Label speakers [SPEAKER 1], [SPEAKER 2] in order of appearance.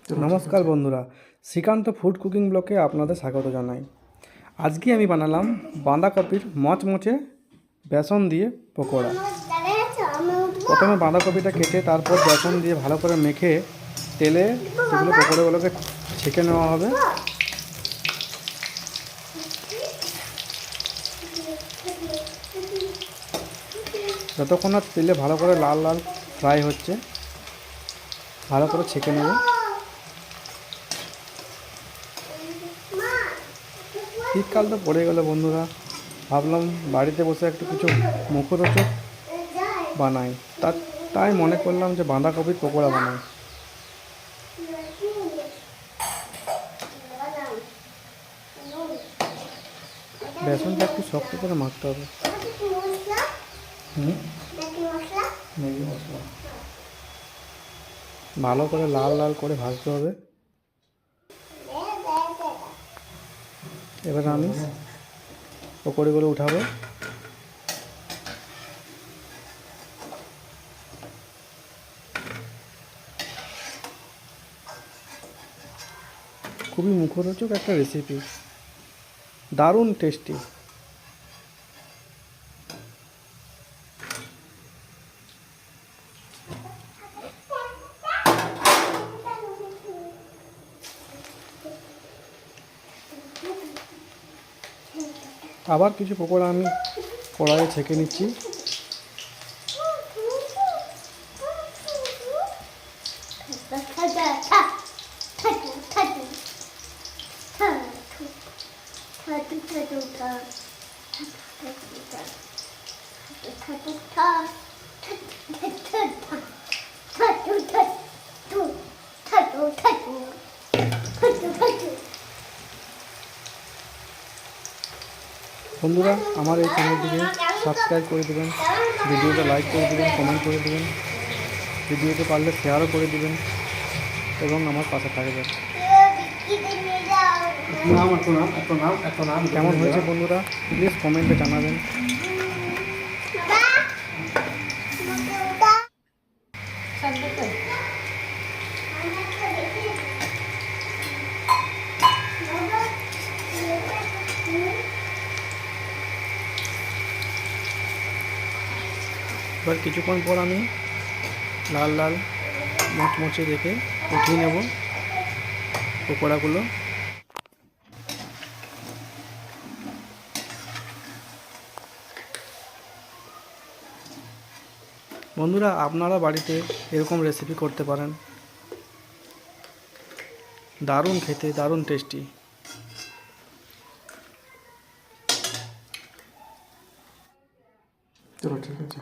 [SPEAKER 1] নমস্কার বন্ধুরা, Srikanta food cooking ব্লকে আপনাদের স্বাগত জানাই। আজকে আমি বানালাম বাঁধাকপির মচমচে বেসন দিয়ে পকোড়া। প্রথমে বাঁধাকপিটা কেটে তারপর বেসন দিয়ে ভালো করে মেখে তেলে সেগুলো পকোড়াগুলোকে ছেঁকে নেওয়া হবে। যতক্ষণ না তেলে ভালো করে লাল লাল ফ্রাই হচ্ছে ভালো করে ছেঁকে নেব। শীতকাল তো পড়ে গেল বন্ধুরা, ভাবলাম বাড়িতে বসে একটু কিছু মুখরোচক বানাই। তাই মনে করলাম যে বাঁধাকপির পকোড়া বানাই। বেসনটা একটু শক্ত করে মাখতে হবে। ম্যাগি মশলা ভালো করে লাল লাল করে ভাজতে হবে। এবার আমি পকোড়িগুলো উঠাবো। খুবই মুখরোচক একটা রেসিপি, দারুণ টেস্টি। আবার কিছু পকোড়া আমি কড়াইয়ে ছেঁকে নিচ্ছি। বন্ধুরা, আমার এই চ্যানেলটিকে সাবস্ক্রাইব করে দেবেন, ভিডিওটা লাইক করে দেবেন, কমেন্ট করে দেবেন, ভিডিওতে পারলে শেয়ারও করে দেবেন এবং আমার পাশে থাকবেন। কেমন হয়েছে বন্ধুরা, প্লিজ কমেন্টে জানাবেন। এবার কিছুক্ষণ পর আমি লাল লাল মচমচে দেখে উঠিয়ে নেব পকোড়াগুলো। বন্ধুরা, আপনারা বাড়িতে এরকম রেসিপি করতে পারেন, দারুণ খেতে, দারুণ টেস্টি। চলো ঠিক আছে।